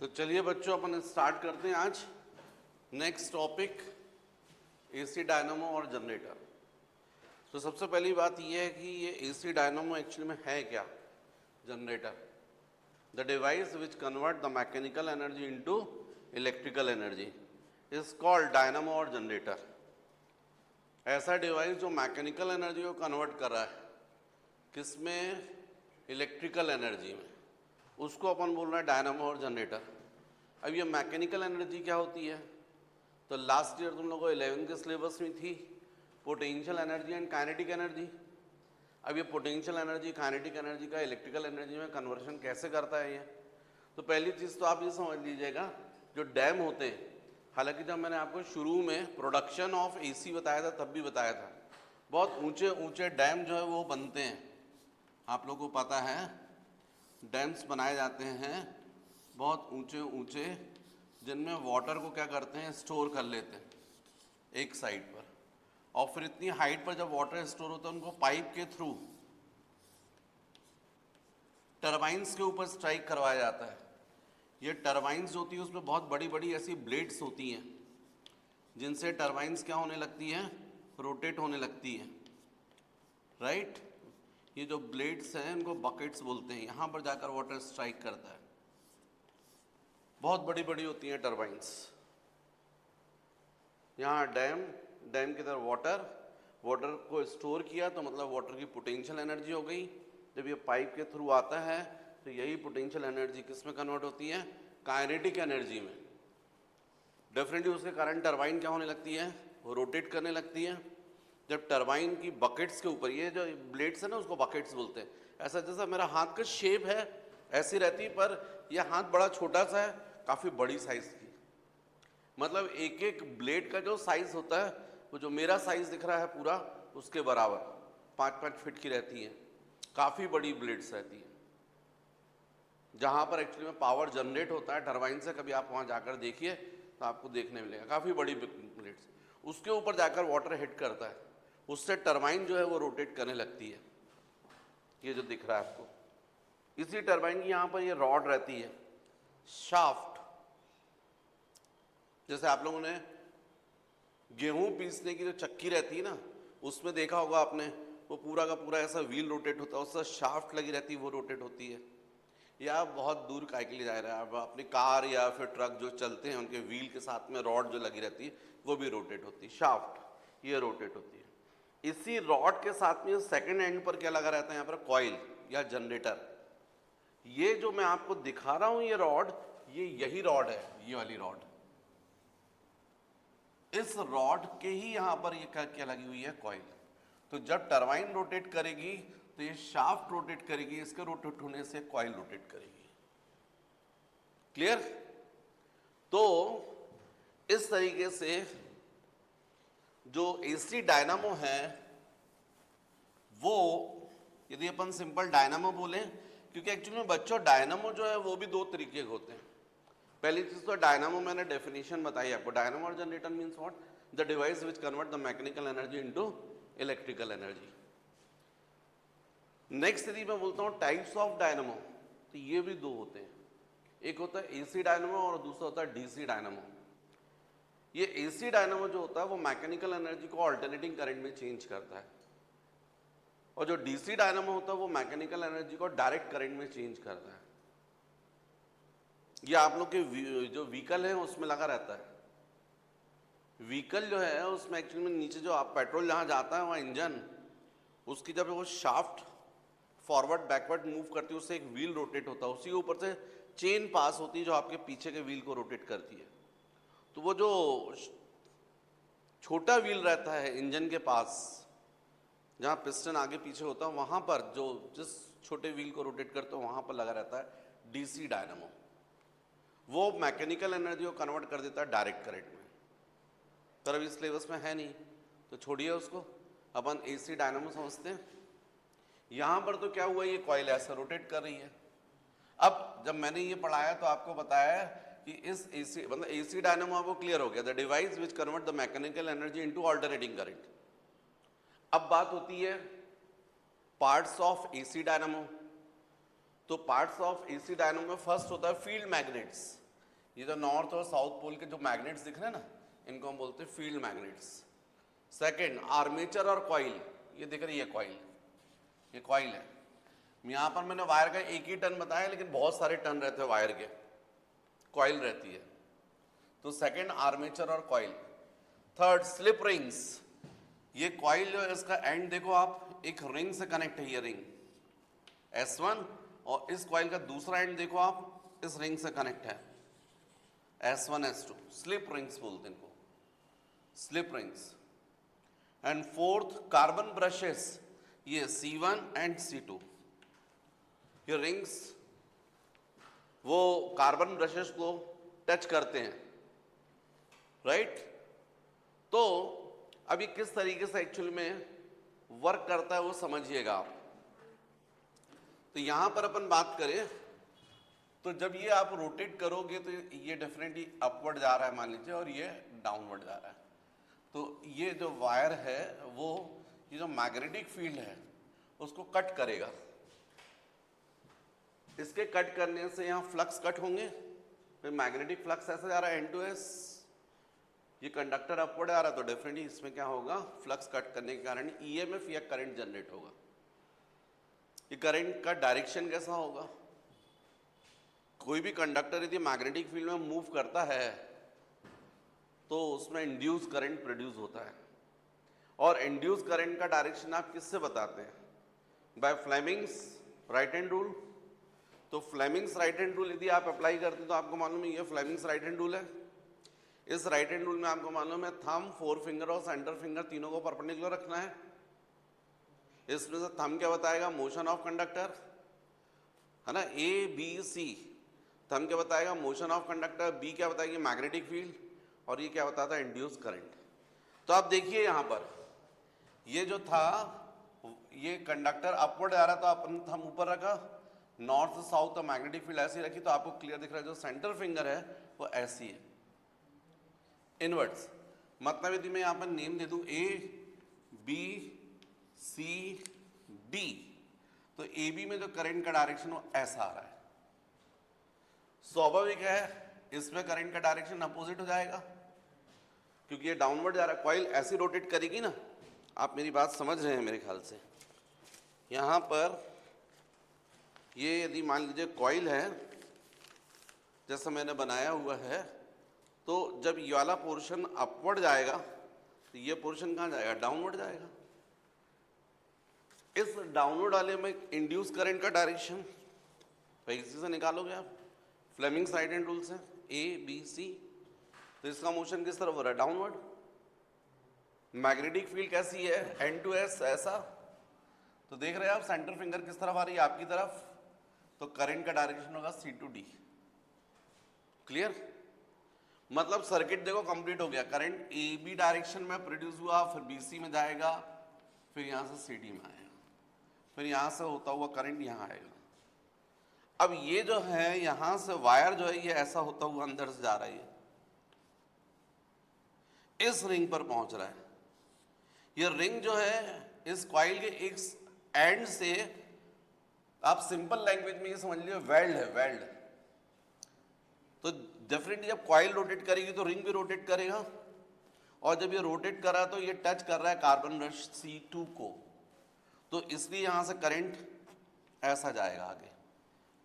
तो चलिए बच्चों अपन स्टार्ट करते हैं आज नेक्स्ट टॉपिक एसी डायनामो और जनरेटर। तो सबसे पहली बात यह है कि ये एसी डायनामो एक्चुअली में है क्या? Generator, the device which convert the mechanical energy into electrical energy is called dynamo और जनरेटर। ऐसा डिवाइस जो मैकेनिकल एनर्जी को कन्वर्ट कर रहा है किसमें? इलेक्ट्रिकल एनर्जी में, उसको अपन बोल रहे हैं डायनामो और जनरेटर। अब ये मैकेनिकल एनर्जी क्या होती है? तो लास्ट ईयर तुम लोगों को 11 के सिलेबस में थी potential energy and kinetic energy. अब ये पोटेंशियल एनर्जी काइनेटिक एनर्जी का इलेक्ट्रिकल एनर्जी में कन्वर्शन कैसे करता है ये? तो पहली चीज़ तो आप ये समझ लीजिएगा, जो डैम होते हैं, हालांकि जब मैंने आपको शुरू में प्रोडक्शन ऑफ एसी बताया था तब भी बताया था, बहुत ऊंचे ऊंचे डैम जो है वो बनते हैं, आप लोगों को पता है। डैम्स बनाए जाते हैं बहुत ऊंचे ऊंचे, जिनमें वाटर को क्या करते हैं, स्टोर कर लेते हैं एक साइड पर, और फिर इतनी हाइट पर जब वाटर स्टोर होता है उनको पाइप के थ्रू टरबाइंस के ऊपर स्ट्राइक करवाया जाता है। ये टरबाइंस होती है उसमें बहुत बड़ी बड़ी ऐसी ब्लेड्स होती हैं जिनसे टरबाइंस क्या होने लगती है, रोटेट होने लगती है, राइट। ये जो ब्लेड्स हैं इनको बकेट्स बोलते हैं, यहाँ पर जाकर वाटर स्ट्राइक करता है। बहुत बड़ी बड़ी होती हैं टरबाइंस। यहाँ डैम की तरफ वाटर को स्टोर किया तो मतलब वाटर की पोटेंशियल एनर्जी हो गई। जब ये पाइप के थ्रू आता है तो यही पोटेंशियल एनर्जी किस में कन्वर्ट होती है? काइनेटिक एनर्जी में। डेफिनेटली उसके कारण टरबाइन क्या होने लगती है, वो रोटेट करने लगती है। जब टरबाइन की बकेट्स के ऊपर, ये जो ब्लेड्स है ना उसको बकेट्स बोलते हैं, ऐसा जैसा मेरा हाथ का शेप है ऐसी रहती, पर यह हाथ बड़ा छोटा सा है, काफ़ी बड़ी साइज की। मतलब एक एक ब्लेड का जो साइज होता है वो जो मेरा साइज दिख रहा है पूरा उसके बराबर 5-5 फीट की रहती है, काफ़ी बड़ी ब्लेड्स रहती है। जहाँ पर एक्चुअली में पावर जनरेट होता है टरबाइन से, कभी आप वहाँ जाकर देखिए तो आपको देखने मिलेगा काफ़ी बड़ी ब्लेड्स। उसके ऊपर जाकर वाटर हिट करता है, उससे टरबाइन जो है वो रोटेट करने लगती है। ये जो दिख रहा है आपको, इसी टरबाइन की यहाँ पर ये रॉड रहती है, शाफ्ट। जैसे आप लोगों ने गेहूं पीसने की जो चक्की रहती है ना, उसमें देखा होगा आपने, वो पूरा का पूरा ऐसा व्हील रोटेट होता है, उससे शाफ्ट लगी रहती है, वो रोटेट होती है। या बहुत दूर काय के लिए जा रहा है, आप अपनी कार या फिर ट्रक जो चलते हैं उनके व्हील के साथ में रॉड जो लगी रहती है वो भी रोटेट होती है, शाफ्ट ये रोटेट होती है। इसी रॉड के साथ में सेकेंड एंड पर क्या लगा रहता है, यहाँ पर कॉइल या जनरेटर। ये जो मैं आपको दिखा रहा हूं ये रॉड, ये यही रॉड है, ये वाली रॉड। इस रॉड के ही यहां पर ये क्या लगी हुई है, कॉइल। तो जब टरबाइन रोटेट करेगी तो ये शाफ्ट रोटेट करेगी, इसके रोटेट होने से कॉइल रोटेट करेगी। क्लियर? तो इस तरीके से जो एसी डायनामो है वो, यदि अपन सिंपल डायनामो बोले, क्योंकि एक्चुअली में बच्चों डायनामो जो है वो भी दो तरीके के होते हैं। पहली चीज तो डायनामो मैंने डेफिनेशन बताई आपको, डायनामो और generator means what? The device which convert the mechanical energy into electrical energy. Next यदि मैं बोलता हूँ टाइप्स ऑफ डायनामो, तो ये भी दो होते हैं, एक होता है एसी डायनामो और दूसरा होता है डीसी डायनामो। ये एसी डायनामो जो होता है वो मैकेनिकल एनर्जी को अल्टरनेटिंग करंट में चेंज करता है, और जो डीसी डायनामो होता है वो मैकेनिकल एनर्जी को डायरेक्ट करंट में चेंज करता है। ये आप लोग के जो व्हीकल है उसमें लगा रहता है। व्हीकल जो है उसमें एक्चुअली में नीचे जो आप पेट्रोल जहाँ जाता है वहाँ इंजन, उसकी जब वो शाफ्ट फॉरवर्ड बैकवर्ड मूव करती है उससे एक व्हील रोटेट होता है, उसी के ऊपर से चेन पास होती है जो आपके पीछे के व्हील को रोटेट करती है। तो वो जो छोटा व्हील रहता है इंजन के पास, जहाँ पिस्टन आगे पीछे होता है, वहाँ पर जो जिस छोटे व्हील को रोटेट करते हो वहाँ पर लगा रहता है डीसी डायनामो। वो मैकेनिकल एनर्जी को कन्वर्ट कर देता है डायरेक्ट करंट में। पर अभी सिलेबस में है नहीं तो छोड़िए उसको, अपन एसी डायनामो समझते हैं। यहाँ पर तो क्या हुआ, ये कॉइल ऐसा रोटेट कर रही है। अब जब मैंने ये पढ़ाया तो आपको बताया कि इस एसी मतलब एसी डायनामो आपको क्लियर हो गया, the device which convert the mechanical energy into alternating current. अब बात होती है पार्ट्स ऑफ एसी डायनामो। तो पार्ट्स ऑफ एसी डायनामो में फर्स्ट होता है फील्ड मैग्नेट्स। ये जो नॉर्थ और साउथ पोल के जो मैग्नेट्स दिख रहे हैं ना, इनको हम बोलते हैं फील्ड मैग्नेट्स। सेकंड, आर्मेचर और कॉइल, ये दिख रही है कॉइल, ये कॉइल है। यहाँ पर मैंने वायर का एक ही टर्न बताया, लेकिन बहुत सारे टर्न रहते हैं वायर के, कॉइल रहती है। तो सेकंड आर्मेचर और कॉइल। थर्ड स्लिप रिंग्स, ये कॉइल जो है इसका एंड देखो आप, एक रिंग से कनेक्ट है, ये रिंग S1, और इस कॉइल का दूसरा एंड देखो आप, इस रिंग से कनेक्ट है, S1 S2, स्लिप रिंग्स बोलते हैं इनको, slip rings. And fourth carbon brushes, ये C1 एंड C2, ये रिंग्स वो कार्बन ब्रशेस को टच करते हैं, राइट। तो अभी किस तरीके से एक्चुअल में वर्क करता है वो समझिएगा आप। तो यहां पर अपन बात करें तो जब ये आप रोटेट करोगे तो ये डेफिनेटली अपवर्ड जा रहा है मान लीजिए, और ये डाउनवर्ड जा रहा है। तो ये जो वायर है वो ये जो मैग्नेटिक फील्ड है उसको कट करेगा। इसके कट करने से यहाँ फ्लक्स कट होंगे, फिर मैग्नेटिक फ्लक्स ऐसे जा रहा है N2S, ये कंडक्टर अपवर्ड आ रहा है, तो डेफिनेटली इसमें क्या होगा, फ्लक्स कट करने के कारण EMF या करंट जनरेट होगा। ये करंट का डायरेक्शन कैसा होगा, कोई भी कंडक्टर यदि मैग्नेटिक फील्ड में मूव करता है तो उसमें इंड्यूस करंट प्रोड्यूस होता है। और इंड्यूस करंट का डायरेक्शन आप किससे बताते हैं, by Fleming's right hand rule. तो फ्लेमिंग्स राइट हैंड रूल यदि आप अप्लाई करते हैं तो आपको मालूम है ये फ्लेमिंग्स राइट हैंड रूल है। इस राइट हैंड रूल में आपको मालूम है थंब, फोर फिंगर और सेंटर फिंगर तीनों को परपेंडिकुलर रखना है। इसमें से थंब क्या बताएगा, मोशन ऑफ कंडक्टर, है ना, ABC। थंब क्या बताएगा, मोशन ऑफ कंडक्टर, B क्या बताएगी, मैग्नेटिक फील्ड, और ये क्या बताता है, इंड्यूस करंट। तो आप देखिए यहां पर ये जो था, ये कंडक्टर अपवर्ड आ रहा था, अपन थंब ऊपर रखा, नॉर्थ साउथ और मैग्नेटिक फील्ड ऐसी रखी, तो आपको क्लियर दिख रहा है जो सेंटर फिंगर है वो ऐसी है, इनवर्ट्स। मतलब यदि मैं यहाँ पर नेम दे दूं ABCD, तो AB में जो करंट का डायरेक्शन वो ऐसा आ रहा है। स्वाभाविक है इसमें करंट का डायरेक्शन अपोजिट हो जाएगा, क्योंकि ये डाउनवर्ड जा रहा है, कॉइल ऐसी रोटेट करेगी ना। आप मेरी बात समझ रहे हैं मेरे ख्याल से। यहाँ पर ये यदि मान लीजिए कॉइल है जैसा मैंने बनाया हुआ है, तो जब ये वाला पोर्शन अपवर्ड जाएगा तो ये पोर्शन कहाँ जाएगा, डाउनवर्ड जाएगा। इस डाउनवर्ड वाले में इंड्यूस करंट का डायरेक्शन इसी से निकालोगे आप, फ्लेमिंग्स राइट हैंड रूल से, ABC। तो इसका मोशन किस तरफ हो रहा है, डाउनवर्ड। मैग्नेटिक फील्ड कैसी है, N2S ऐसा। तो देख रहे हैं आप सेंटर फिंगर किस तरफ आ रही है, आपकी तरफ, तो करंट का डायरेक्शन होगा C2D। क्लियर, मतलब सर्किट देखो कंप्लीट हो गया। करंट AB डायरेक्शन में प्रोड्यूस हुआ, फिर BC में जाएगा, फिर यहां से CD में आएगा, फिर यहां से होता हुआ करंट यहां आएगा। अब ये जो है यहां से वायर जो है ये ऐसा होता हुआ अंदर से जा रहा है, इस रिंग पर पहुंच रहा है। ये रिंग जो है इस कॉइल के एक एंड से, आप सिंपल लैंग्वेज में ये समझ लीजिए वेल्ड है, वेल्ड। तो डेफिनेटली जब कॉइल रोटेट करेगी तो रिंग भी रोटेट करेगा, और जब ये रोटेट कर रहा है तो ये टच कर रहा है कार्बन ब्रश C2 को, तो इसलिए यहां से करंट ऐसा जाएगा आगे,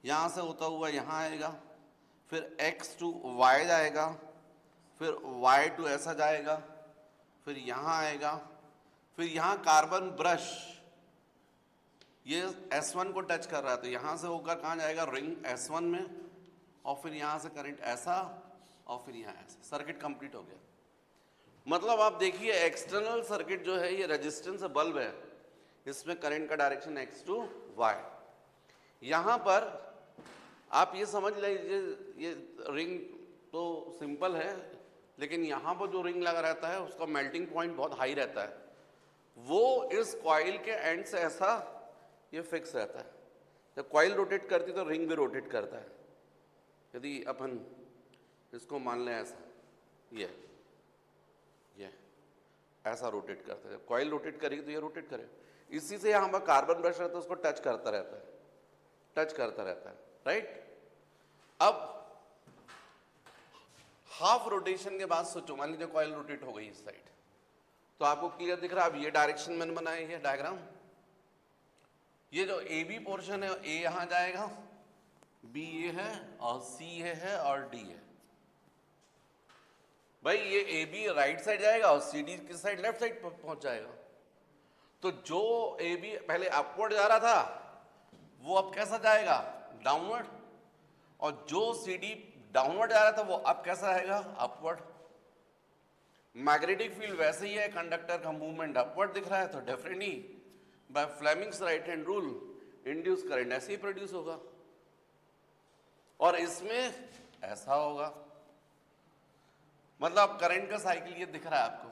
यहां से होता हुआ यहां आएगा, फिर X to Y जाएगा, फिर Y to ऐसा जाएगा, फिर यहां आएगा, फिर यहां कार्बन ब्रश ये S1 को टच कर रहा है, तो यहां से होकर कहां जाएगा, रिंग S1 में, और फिर यहां से करंट ऐसा, और फिर यहां ऐसा, सर्किट कंप्लीट हो गया। मतलब आप देखिए एक्सटर्नल सर्किट जो है ये रेजिस्टेंस बल्ब है, इसमें करंट का डायरेक्शन X to Y। यहां पर आप ये समझ लीजिए ये रिंग तो सिंपल है, लेकिन यहां पर जो रिंग लगा रहता है उसका मेल्टिंग पॉइंट बहुत हाई रहता है, वो इस कॉइल के एंड से ऐसा ये फिक्स रहता है। जब कॉइल रोटेट करती तो रिंग भी रोटेट करता है। यदि अपन इसको मान लें ऐसा, ये ऐसा रोटेट करता है, जब कॉइल रोटेट करेगी तो ये रोटेट करेगा। इसी से यहाँ पर कार्बन ब्रश रहता है, उसको टच करता रहता है, टच करता रहता है, राइट। अब हाफ रोटेशन के बाद सोचो, मान लीजिए कॉइल रोटेट हो गई इस साइड, तो आपको क्लियर दिख रहा है। अब ये डायरेक्शन मैंने बनाई है डायग्राम, ये जो ए बी पोर्शन है, ए यहां जाएगा, बी ये है और सी ये है और डी है। भाई ये ए बी राइट साइड जाएगा और सी डी किस साइड, लेफ्ट साइड पहुंच जाएगा। तो जो ए बी पहले अपवर्ड जा रहा था वो अब कैसा जाएगा, डाउनवर्ड, और जो सी डी डाउनवर्ड जा रहा था वो अब कैसा आएगा, अपवर्ड। मैग्नेटिक फील्ड वैसे ही है, कंडक्टर का मूवमेंट अपवर्ड दिख रहा है, तो definitely by Fleming's right hand rule induce current ऐसे ही प्रोड्यूस होगा, और इसमें ऐसा होगा। मतलब करंट का साइकिल ये दिख रहा है आपको,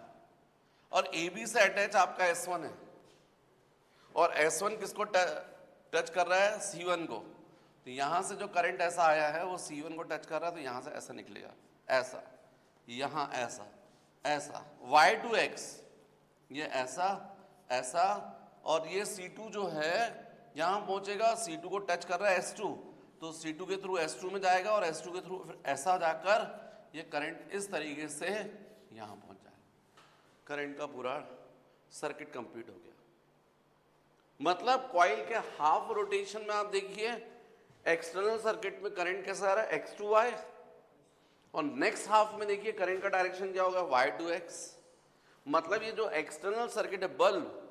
और ए बी से अटैच आपका S1 है, और S1 किसको टच कर रहा है, C1 को। तो यहां से जो करंट ऐसा आया है वो C1 को टच कर रहा है, तो यहां से ऐसा निकलेगा, ऐसा, यहां ऐसा, ऐसा, Y to X, ये ऐसा ऐसा, और ये C2 जो है यहां पहुंचेगा, C2 को टच कर रहा है S2, तो C2 के थ्रू S2 में जाएगा, और S2 के थ्रू फिर ऐसा जाकर ये करंट इस तरीके से यहां पहुंच जाएगा। करंट का पूरा सर्किट कंप्लीट हो गया। मतलब कॉइल के हाफ रोटेशन में आप देखिए एक्सटर्नल सर्किट में करंट कैसा आ रहा है, X2Y, और नेक्स्ट हाफ में देखिए करंट का डायरेक्शन क्या होगा, Y to X। मतलब ये जो एक्सटर्नल सर्किट है बल्ब,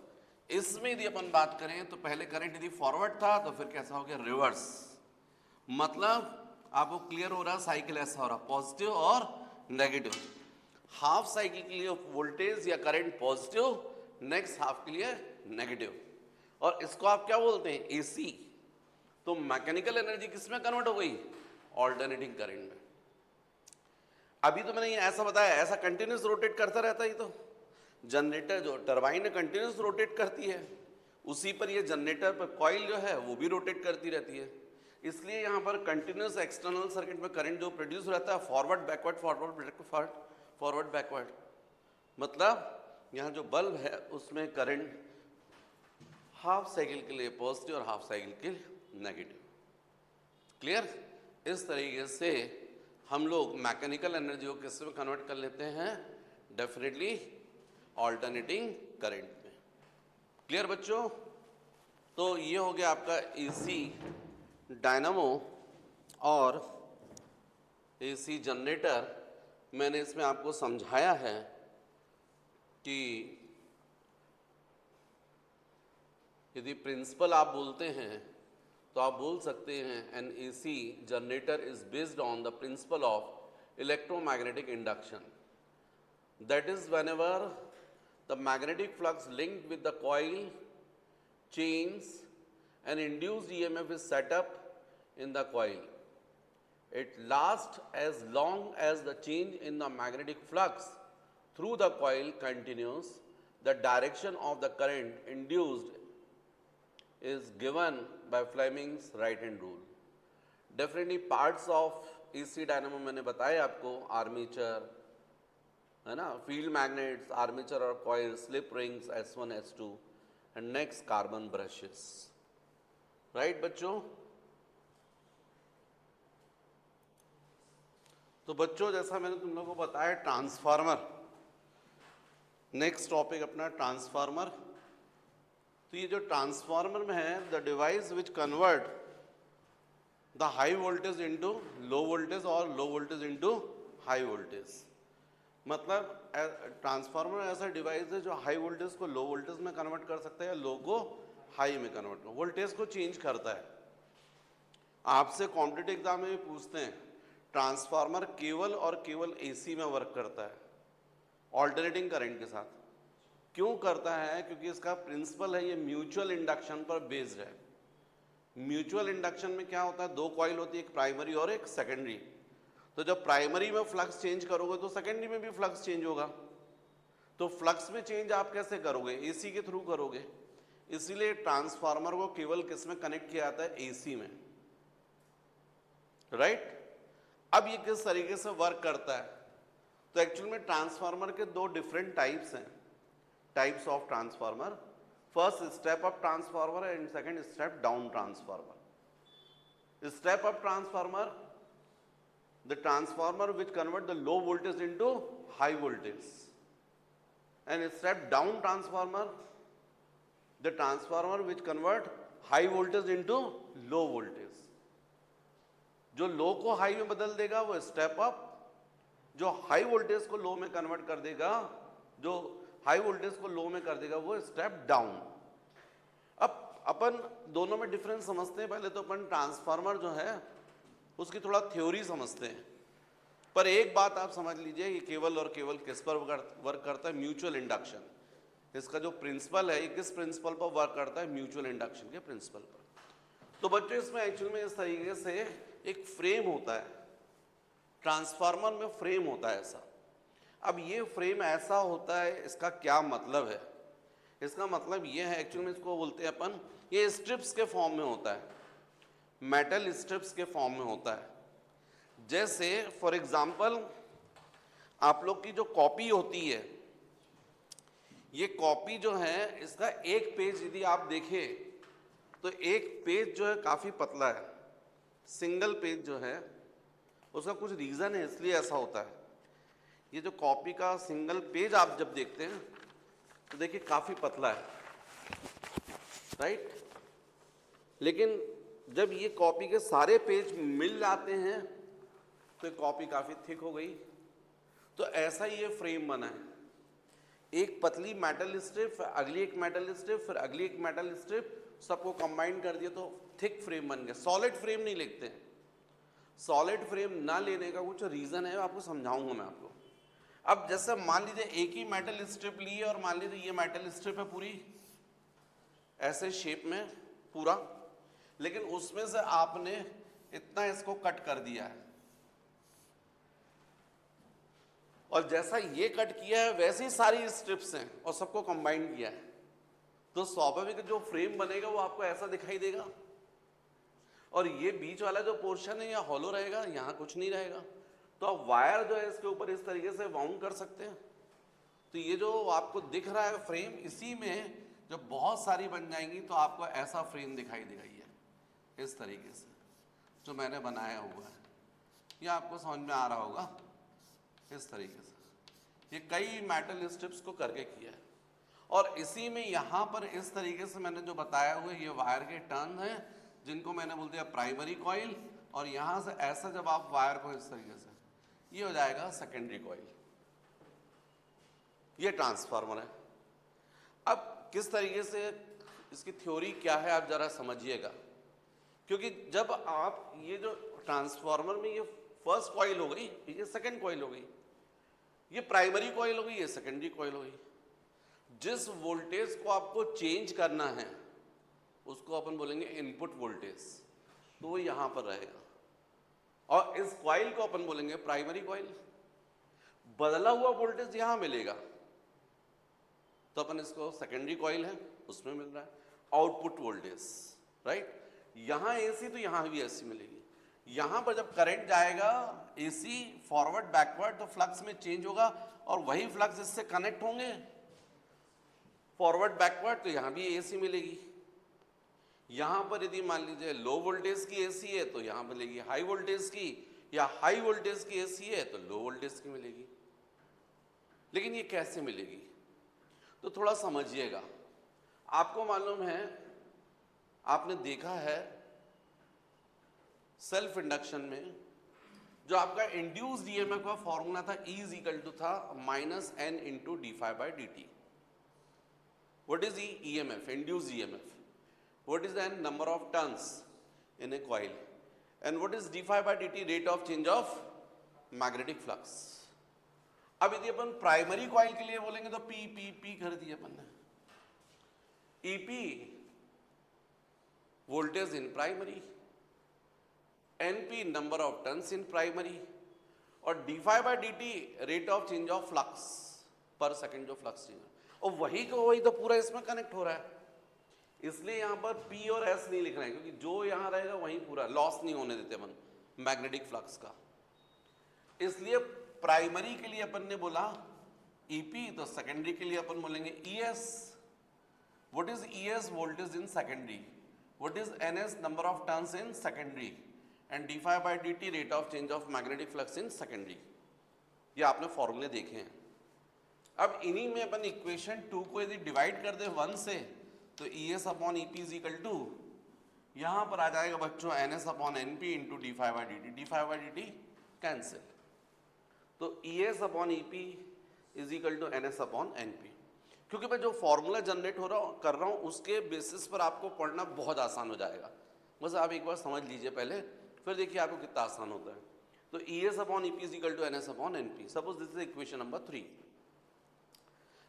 इसमें यदि अपन बात करें तो पहले करंट यदि फॉरवर्ड था तो फिर कैसा हो गया, रिवर्स। मतलब आपको क्लियर हो रहा, साइकिल ऐसा हो रहा, पॉजिटिव और नेगेटिव। हाफ साइकिल के लिए वोल्टेज या करंट पॉजिटिव, नेक्स्ट हाफ के लिए नेगेटिव, और इसको आप क्या बोलते हैं, AC। तो मैकेनिकल एनर्जी किसमें कन्वर्ट हो गई, ऑल्टरनेटिंग करंट में। अभी तो मैंने ये ऐसा बताया, ऐसा कंटिन्यूस रोटेट करता रहता है। ये तो जनरेटर जो टरबाइन है कंटिन्यूस रोटेट करती है, उसी पर ये जनरेटर पर कॉइल जो है वो भी रोटेट करती रहती है। इसलिए यहाँ पर कंटिन्यूस एक्सटर्नल सर्किट में करंट जो प्रोड्यूस रहता है, forward backward, forward forward backward. मतलब यहाँ जो बल्ब है उसमें करंट हाफ साइकिल के लिए पॉजिटिव और हाफ साइकिल के लिए नेगेटिव। क्लियर? इस तरीके से हम लोग मैकेनिकल एनर्जी को किस में कन्वर्ट कर लेते हैं, डेफिनेटली ऑल्टरनेटिंग करंट में। क्लियर बच्चों? तो ये हो गया आपका AC डायनामो और AC जनरेटर। मैंने इसमें आपको समझाया है कि यदि प्रिंसिपल आप बोलते हैं तो आप बोल सकते हैं an AC generator is based on the principle of electromagnetic induction, that is whenever the magnetic flux linked with the coil change an induced EMF is set up in the coil. It lasts as long as the change in the magnetic flux through the coil continues. The direction of the current induced is given by Fleming's right hand rule. Definitely parts of AC dynamo मैंने बताया आपको, armature है ना, field magnets, armature और coil, slip rings S1 S2 and next carbon brushes, right बच्चों? तो बच्चों जैसा मैंने तुम लोगों को बताया, ट्रांसफार्मर नेक्स्ट टॉपिक अपना ट्रांसफार्मर। तो ये जो ट्रांसफार्मर में है, the device which convert the high voltage into low voltage और low voltage into high voltage. मतलब ट्रांसफार्मर ऐसा डिवाइस है जो हाई वोल्टेज को लो वोल्टेज में कन्वर्ट कर सकता है या लो को हाई में कन्वर्ट कर, वोल्टेज को चेंज करता है। आपसे कॉम्पिटिटिव एग्जाम में भी पूछते हैं, ट्रांसफार्मर केवल और केवल AC में वर्क करता है ऑल्टरनेटिंग करंट के साथ। क्यों करता है? क्योंकि इसका प्रिंसिपल है, ये म्यूचुअल इंडक्शन पर बेस्ड है। म्यूचुअल इंडक्शन में क्या होता है, दो कॉइल होती है, एक प्राइमरी और एक सेकेंडरी। तो जब प्राइमरी में फ्लक्स चेंज करोगे तो सेकेंडरी में भी फ्लक्स चेंज होगा। तो फ्लक्स में चेंज आप कैसे करोगे? AC के थ्रू करोगे। इसीलिए ट्रांसफार्मर को केवल किस में कनेक्ट किया जाता है? AC में, राइट? अब ये किस तरीके से वर्क करता है? तो एक्चुअल में ट्रांसफार्मर के दो डिफरेंट टाइप्स हैं, types of transformer. First step up transformer and second step down transformer. Step up transformer the transformer which convert the low voltage into high voltage, and step down transformer, the transformer which convert high voltage into low voltage. जो लो को high में बदल देगा वो step up, जो high voltage को लो में convert कर देगा, जो हाई वोल्टेज को लो में कर देगा वो स्टेप डाउन। अब अपन दोनों में डिफरेंस समझते हैं। पहले तो अपन ट्रांसफार्मर जो है उसकी थोड़ा थ्योरी समझते हैं, पर एक बात आप समझ लीजिए, ये केवल और केवल किस पर वर्क करता है? Mutual induction. इसका जो प्रिंसिपल है, ये किस प्रिंसिपल पर वर्क करता है? म्यूचुअल इंडक्शन के प्रिंसिपल पर। तो बच्चों इसमें एक्चुअल में इस तरीके से एक फ्रेम होता है, ट्रांसफार्मर में फ्रेम होता है ऐसा। अब ये फ्रेम ऐसा होता है, इसका क्या मतलब है? इसका मतलब ये है, एक्चुअल में इसको बोलते हैं अपन, ये स्ट्रिप्स के फॉर्म में होता है, मेटल स्ट्रिप्स के फॉर्म में होता है। जैसे फॉर एग्जांपल आप लोग की जो कॉपी होती है, ये कॉपी जो है इसका एक पेज यदि आप देखें तो एक पेज जो है काफ़ी पतला है, सिंगल पेज जो है, उसका कुछ रीज़न है इसलिए ऐसा होता है। ये जो कॉपी का सिंगल पेज आप जब देखते हैं तो देखिए काफ़ी पतला है, राइट। लेकिन जब ये कॉपी के सारे पेज मिल जाते हैं तो कॉपी काफ़ी थिक हो गई। तो ऐसा ही ये फ्रेम बना है, एक पतली मेटल स्ट्रिप, फिर अगली एक मेटल स्ट्रिप, फिर अगली एक मेटल स्ट्रिप, सबको कंबाइन कर दिया तो थिक फ्रेम बन गया। सॉलिड फ्रेम नहीं लिखते हैं। सॉलिड फ्रेम ना लेने का कुछ रीज़न है, आपको समझाऊंगा मैं आपको। अब जैसे मान लीजिए एक ही मेटल स्ट्रिप ली है और मान लीजिए ये मेटल स्ट्रिप है पूरी ऐसे शेप में पूरा, लेकिन उसमें से आपने इतना इसको कट कर दिया है, और जैसा ये कट किया है वैसी सारी स्ट्रिप्स हैं और सबको कंबाइन किया है, तो स्वाभाविक जो फ्रेम बनेगा वो आपको ऐसा दिखाई देगा। और ये बीच वाला जो पोर्शन है यहाँ हॉलो रहेगा, यहाँ कुछ नहीं रहेगा। तो आप वायर जो है इसके ऊपर इस तरीके से वाउंड कर सकते हैं। तो ये जो आपको दिख रहा है फ्रेम, इसी में जब बहुत सारी बन जाएंगी तो आपको ऐसा फ्रेम दिखाई देगा, ये इस तरीके से जो मैंने बनाया हुआ है। ये आपको समझ में आ रहा होगा इस तरीके से। ये कई मेटल स्ट्रिप्स को करके किया है, और इसी में यहाँ पर इस तरीके से मैंने जो बताया हुआ है, ये वायर के टर्न है जिनको मैंने बोल दिया प्राइमरी कॉइल, और यहाँ से ऐसा जब आप वायर को इस तरीके से, ये हो जाएगा सेकेंडरी कॉइल। ये ट्रांसफार्मर है। अब किस तरीके से इसकी थ्योरी क्या है आप जरा समझिएगा, क्योंकि जब आप ये जो ट्रांसफार्मर में ये फर्स्ट कॉइल हो गई, ये सेकेंड कॉइल हो गई, ये प्राइमरी कॉइल हो गई, ये सेकेंडरी कॉइल हो गई। जिस वोल्टेज को आपको चेंज करना है उसको अपन बोलेंगे इनपुट वोल्टेज, तो वो यहां पर रहेगा, और इस कॉइल को अपन बोलेंगे प्राइमरी कॉइल। बदला हुआ वोल्टेज यहां मिलेगा तो अपन इसको सेकेंडरी कॉइल है उसमें मिल रहा है आउटपुट वोल्टेज, राइट। यहां एसी तो यहां भी एसी मिलेगी। यहां पर जब करंट जाएगा एसी फॉरवर्ड बैकवर्ड तो फ्लक्स में चेंज होगा, और वही फ्लक्स इससे कनेक्ट होंगे फॉरवर्ड बैकवर्ड, तो यहां भी एसी मिलेगी। यहां पर यदि मान लीजिए लो वोल्टेज की एसी है तो यहां मिलेगी हाई वोल्टेज की, या हाई वोल्टेज की एसी है तो लो वोल्टेज की मिलेगी। लेकिन ये कैसे मिलेगी तो थोड़ा समझिएगा। आपको मालूम है, आपने देखा है सेल्फ इंडक्शन में जो आपका इंड्यूस्ड ईएमएफ का फॉर्मूला था, E इज इक्वल टू था -n into d∅dt। What is the EMF, induced EMF? What is the number of turns in a coil? And what is d∅dt, rate of change of magnetic flux? अब यदि अपन primary coil के लिए बोलेंगे तो P कर दिया अपन ने। EP voltage in primary, NP number of turns in primary, और d∅dt rate of change of flux पर सेकेंड जो फ्लक्स चेंज, और वही को वही तो पूरा इसमें कनेक्ट हो रहा है। इसलिए यहां पर P और S नहीं लिख रहे हैं, क्योंकि जो यहां रहेगा वहीं पूरा लॉस नहीं होने देते अपन मैग्नेटिक फ्लक्स का। इसलिए प्राइमरी के लिए अपन ने बोला EP, तो सेकेंडरी के लिए अपन बोलेंगे ES। What is ES? Voltage in secondary. What is NS? Number of turns in secondary. And d phi by D t rate of change of magnetic flux in secondary. ये आपने फॉर्मूले देखे हैं। अब इन्हीं में अपन इक्वेशन 2 को यदि डिवाइड कर दे 1 से तो E S upon E P is equal to, यहां पर आ जाएगा बच्चों N S upon N P into D phi by D T. D phi by D T cancel, तो E S upon E P is equal to N S upon N P. क्योंकि मैं जो formula generate कर रहा हूँ उसके basis पर आपको पढ़ना बहुत आसान हो जाएगा। बस आप एक बार समझ लीजिए पहले, फिर देखिए आपको कितना आसान होता है। तो E S upon E P is equal to N S upon N P. Suppose this is equation number 3।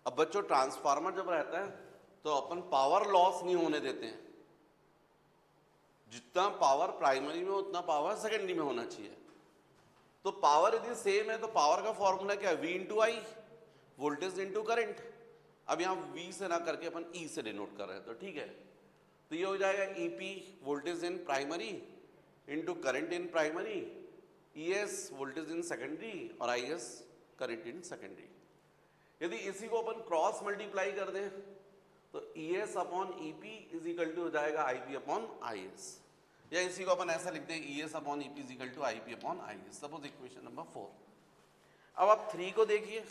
अब बच्चों ट्रांसफार्मर जब रहता है तो अपन पावर लॉस नहीं होने देते हैं। जितना पावर प्राइमरी में उतना पावर सेकेंडरी में होना चाहिए। तो पावर यदि सेम है तो पावर का फॉर्मूला क्या है, V इंटू आई, वोल्टेज इंटू करंट। अब यहाँ V से ना करके अपन E से डिनोट कर रहे हैं, तो ठीक है। तो ये हो जाएगा EP voltage in primary into current in primary, ES voltage in secondary और IS करंट इन सेकेंडरी। यदि इसी को अपन क्रॉस मल्टीप्लाई कर दें तो ES upon EP is equal to हो जाएगा IP अपॉन IS, या इसी को अपन ऐसा लिखते हैं ES upon EP is equal to IP upon IS। Suppose equation number 4। अब आप 3 को देखिए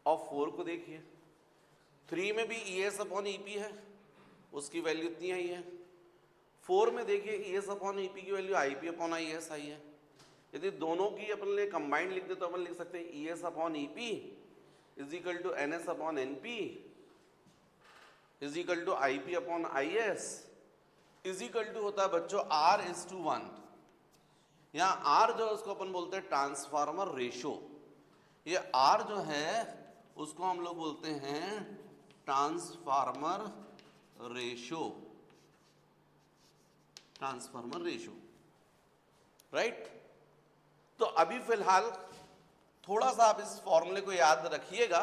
और 4 को देखिए। 3 में भी ES अपॉन EP है, उसकी वैल्यू इतनी आई है। 4 में देखिए ES अपॉन EP की वैल्यू IP अपॉन IS आई है। यदि दोनों की अपन ने कंबाइंड लिख दे तो अपन लिख सकते हैं ES upon EP is equal to NS upon NP is equal to IP upon IS is equal to होता है बच्चों R:1। यहाँ R जो है उसको अपन बोलते हैं ट्रांसफार्मर रेशो। ये R जो है उसको हम लोग बोलते हैं transformer ratio, transformer ratio, right. तो अभी फिलहाल थोड़ा सा आप इस फॉर्मूले को याद रखिएगा।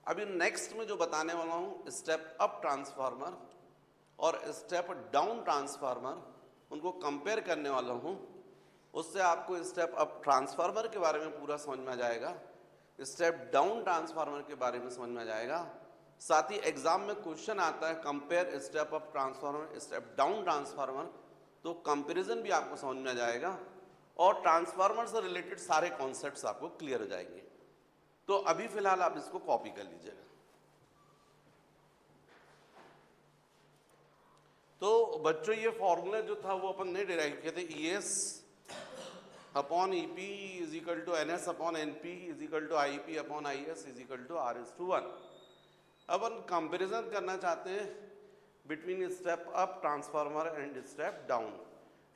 अभी नेक्स्ट में जो बताने वाला हूं स्टेप अप ट्रांसफार्मर और स्टेप डाउन ट्रांसफार्मर, उनको कंपेयर करने वाला हूं। उससे आपको स्टेप अप ट्रांसफार्मर के बारे में पूरा समझ में आ जाएगा, स्टेप डाउन ट्रांसफार्मर के बारे में समझ में आ जाएगा। साथ ही एग्जाम में क्वेश्चन आता है compare step up transformer step down transformer, तो कंपैरिजन भी आपको समझ में आ जाएगा और ट्रांसफार्मर से रिलेटेड सारे कॉन्सेप्ट्स आपको क्लियर हो जाएंगे। तो अभी फिलहाल आप इसको कॉपी कर लीजिएगा। तो बच्चों ये फॉर्मूला जो था वो अपन ने डिराइव किया था, ES upon EP is equal to NS upon NP is equal to IP upon IS is equal to R:1। अब हम कंपैरिजन करना चाहते हैं between step up transformer and step down,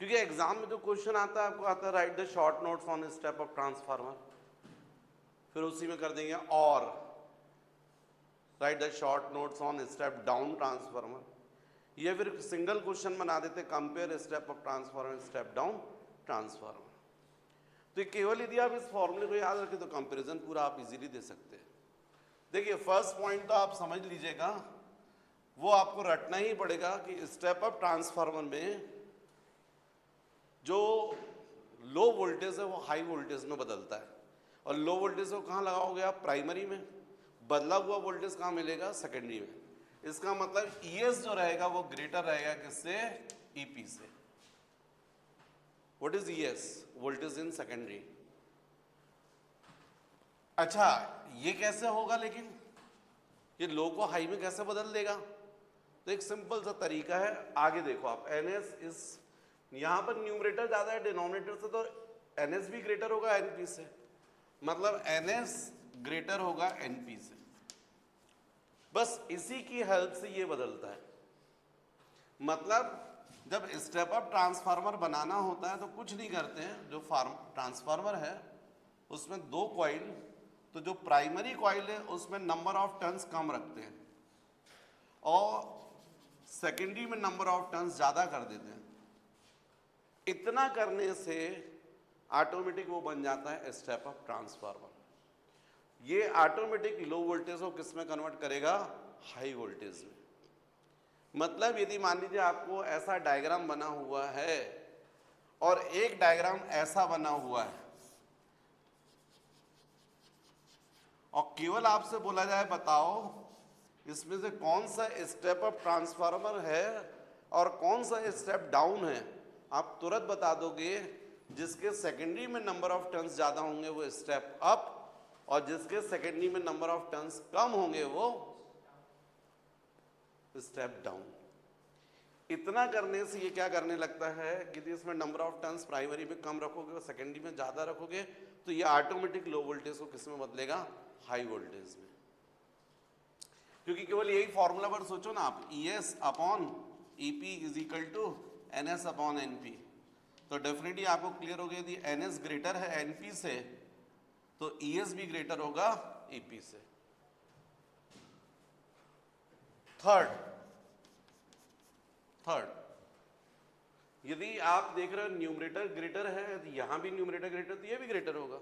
क्योंकि एग्जाम में जो क्वेश्चन आता है आपको आता है write the short notes on step up transformer, फिर उसी में कर देंगे और write the short notes on step down transformer, ये फिर सिंगल क्वेश्चन बना देते compare step up transformer step down transformer. तो केवल यदि आप इस फॉर्मूले को याद रखें तो कंपैरिजन पूरा आप इजीली दे सकते हैं। देखिए फर्स्ट पॉइंट तो आप समझ लीजिएगा, वो आपको रटना ही पड़ेगा कि स्टेप अप ट्रांसफार्मर में जो लो वोल्टेज है वो हाई वोल्टेज में बदलता है, और लो वोल्टेज को कहाँ लगाओगे आप, प्राइमरी में। बदला हुआ वोल्टेज कहाँ मिलेगा, सेकेंडरी में। इसका मतलब ES जो रहेगा वो ग्रेटर रहेगा किससे, EP से। What is ES, voltage in secondary. अच्छा ये कैसे होगा, लेकिन ये लो को हाई में कैसे बदल देगा? तो एक सिंपल सा तरीका है, आगे देखो आप। NS इस यहां पर न्यूमरेटर ज्यादा है डिनोमिनेटर से, तो NS भी ग्रेटर होगा NP से, मतलब NS ग्रेटर होगा NP से। बस इसी की हेल्प से ये बदलता है। मतलब जब स्टेप अप ट्रांसफार्मर बनाना होता है तो कुछ नहीं करते हैं, जो ट्रांसफार्मर है उसमें 2 कॉइल, तो जो प्राइमरी कॉइल है उसमें नंबर ऑफ टर्न्स कम रखते हैं और सेकेंडरी में नंबर ऑफ टर्न्स ज्यादा कर देते हैं। इतना करने से ऑटोमेटिक वो बन जाता है स्टेप अप ट्रांसफार्मर। ये ऑटोमेटिक लो वोल्टेज को किस में कन्वर्ट करेगा, हाई वोल्टेज में। मतलब यदि मान लीजिए आपको ऐसा डायग्राम बना हुआ है और एक डायग्राम ऐसा बना हुआ है और केवल आपसे बोला जाए बताओ इसमें से कौन सा स्टेप अप ट्रांसफार्मर है और कौन सा स्टेप डाउन है, आप तुरंत बता दोगे जिसके सेकेंडरी में नंबर ऑफ टर्न्स ज्यादा होंगे वो स्टेप अप, और जिसके सेकेंडरी में नंबर ऑफ टर्न्स कम होंगे वो स्टेप डाउन। इतना करने से ये क्या करने लगता है कि इसमें नंबर ऑफ टर्न्स प्राइमरी में कम रखोगे और सेकेंडरी में ज्यादा रखोगे तो ये ऑटोमेटिक लो वोल्टेज को किस में बदलेगा, हाई वोल्टेज में। क्योंकि केवल यही फॉर्मूला पर सोचो ना आप, ES upon EP is equal to NS upon NP, तो डेफिनेटली आपको क्लियर हो गया यदि NS ग्रेटर है NP से तो ES भी ग्रेटर होगा EP से। थर्ड यदि आप देख रहे हो न्यूमरेटर ग्रेटर है तो यहां भी न्यूमरेटर ग्रेटर तो ये भी ग्रेटर होगा।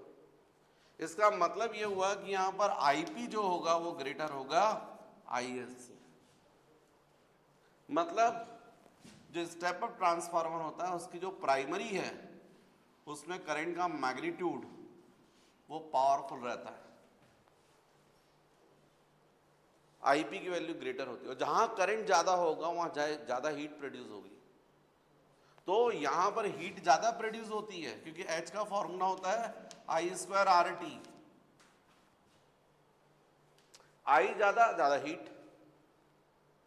इसका मतलब ये हुआ कि यहां पर IP जो होगा वो ग्रेटर होगा IS से। मतलब जो स्टेप अप ट्रांसफार्मर होता है उसकी जो प्राइमरी है उसमें करंट का मैग्नीट्यूड वो पावरफुल रहता है, IP की वैल्यू ग्रेटर होती है, और जहां करंट ज्यादा होगा वहां ज्यादा हीट प्रोड्यूस होगी। तो यहां पर हीट ज्यादा प्रोड्यूस होती है क्योंकि H का फॉर्मूला होता है I²RT। I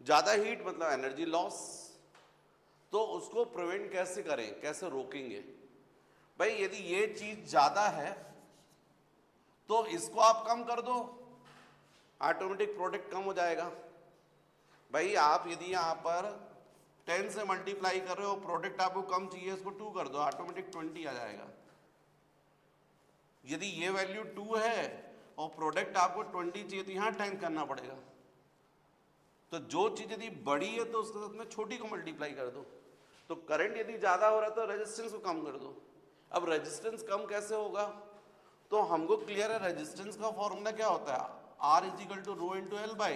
ज्यादा हीट मतलब एनर्जी लॉस। तो उसको प्रिवेंट कैसे करें, कैसे रोकेंगे भाई, यदि ये चीज ज्यादा है तो इसको आप कम कर दो, ऑटोमेटिक प्रोडक्ट कम हो जाएगा। भाई आप यदि यहां पर 10 से मल्टीप्लाई कर रहे हो, प्रोडक्ट आपको कम चाहिए, इसको 2 कर दो, ऑटोमेटिक 20 आ जाएगा। यदि ये वैल्यू 2 है और प्रोडक्ट आपको 20 चाहिए तो यहां 10 करना पड़ेगा। तो जो चीज यदि बड़ी है तो उसके साथ में छोटी को मल्टीप्लाई कर दो। तो करंट यदि ज्यादा हो रहा है तो रेजिस्टेंस को कम कर दो। अब रेजिस्टेंस कम कैसे होगा, तो हमको क्लियर है रेजिस्टेंस का फॉर्मूला क्या होता है, R is equal to rho into L by.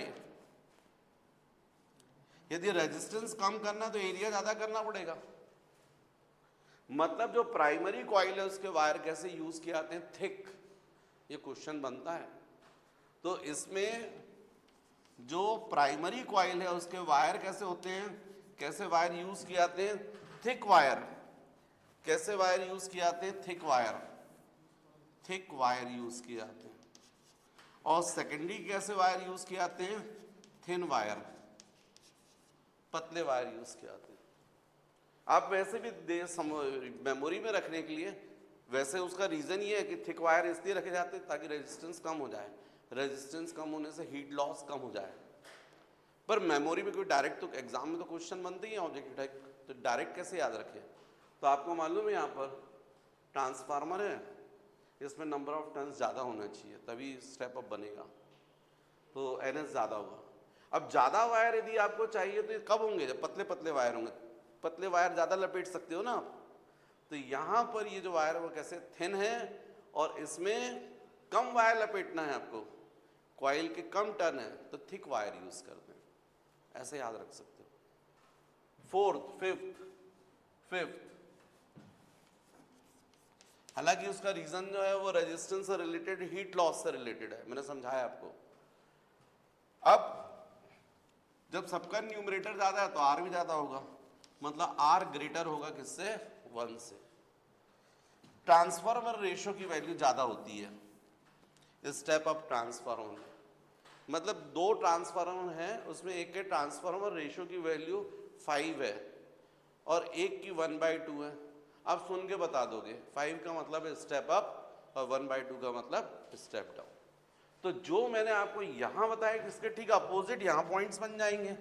यदि रेजिस्टेंस कम करना तो एरिया ज्यादा करना पड़ेगा। मतलब जो प्राइमरी कॉइल है उसके वायर कैसे यूज किए जाते हैं, थिक, ये क्वेश्चन बनता है। तो इसमें जो प्राइमरी कॉइल है उसके वायर कैसे होते हैं, कैसे वायर यूज किए जाते हैं, थिक वायर। कैसे वायर यूज किए जाते हैं, थिक वायर यूज किए जाते हैं। और सेकेंडरी कैसे वायर यूज किए जाते हैं, थिन वायर, पतले वायर यूज किए जाते हैं। आप वैसे भी मेमोरी में रखने के लिए, वैसे उसका रीजन ये है कि थिक वायर इसलिए रखे जाते हैं ताकि रेजिस्टेंस कम हो जाए, रेजिस्टेंस कम होने से हीट लॉस कम हो जाए। पर मेमोरी में कोई डायरेक्ट, तो एग्जाम में तो क्वेश्चन बनते ही हैं ऑब्जेक्टिव टाइप, तो डायरेक्ट कैसे याद रखें। तो आपको मालूम है यहाँ पर ट्रांसफार्मर है, इसमें नंबर ऑफ टर्न्स ज़्यादा होना चाहिए तभी स्टेप अप बनेगा, तो NS ज़्यादा होगा। अब ज़्यादा वायर यदि आपको चाहिए तो कब होंगे, जब पतले पतले वायर होंगे। पतले वायर ज़्यादा लपेट सकते हो ना आप। तो यहाँ पर ये जो वायर है वो कैसे थिन है और इसमें कम वायर लपेटना है आपको, कॉइल के कम टर्न है तो थिक वायर यूज करते हैं, ऐसे याद रख सकते हो। फिफ्थ हालांकि उसका रीजन जो है वो रेजिस्टेंस से रिलेटेड, हीट लॉस से रिलेटेड है, मैंने समझाया आपको। अब जब सबका न्यूमरेटर ज्यादा है तो R भी ज्यादा होगा, मतलब R ग्रेटर होगा किससे, 1 से। ट्रांसफार्मर रेशियो की वैल्यू ज्यादा होती है स्टेप अप ट्रांसफार्मर में। मतलब 2 ट्रांसफार्मर है, उसमें एक के ट्रांसफार्मर रेशियो की वैल्यू 5 है और एक की 1/2 है। आप सुन के बता दोगे 5 का मतलब है स्टेप अप और 1/2 का मतलब स्टेप डाउन। तो जो मैंने आपको यहां बताया कि इसके ठीक अपोजिट यहां पॉइंट्स बन जाएंगे।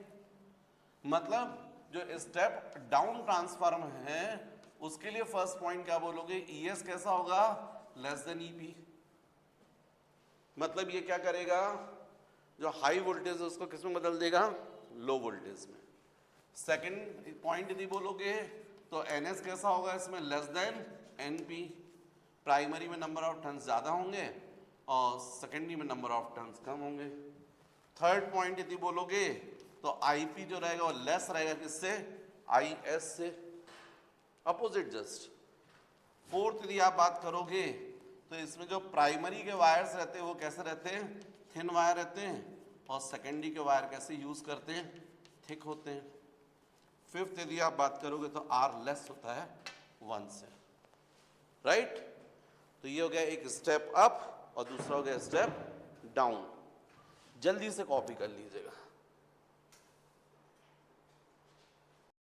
मतलब जो स्टेप डाउन ट्रांसफार्मर है उसके लिए फर्स्ट पॉइंट क्या बोलोगे, ES कैसा होगा, लेस देन EP। मतलब ये क्या करेगा, जो हाई वोल्टेज है उसको किस में बदल देगा, लो वोल्टेज में। सेकंड पॉइंट यदि बोलोगे तो NS कैसा होगा इसमें, लेस देन NP। प्राइमरी में नंबर ऑफ टर्न्स ज्यादा होंगे और सेकेंडरी में नंबर ऑफ टर्न्स कम होंगे। थर्ड पॉइंट यदि बोलोगे तो IP जो रहेगा वो लेस रहेगा किससे, IS से, अपोजिट जस्ट। फोर्थ यदि आप बात करोगे तो इसमें जो प्राइमरी के वायर्स रहते हैं वो कैसे रहते हैं, थिन वायर रहते हैं, और सेकेंडरी के वायर कैसे यूज करते हैं, थिक होते हैं। फिफ्थ यदि आप बात करोगे तो आर लेस होता है 1 से, राइट। तो ये हो गया एक स्टेप अप और दूसरा हो गया स्टेप डाउन। जल्दी से कॉपी कर लीजिएगा।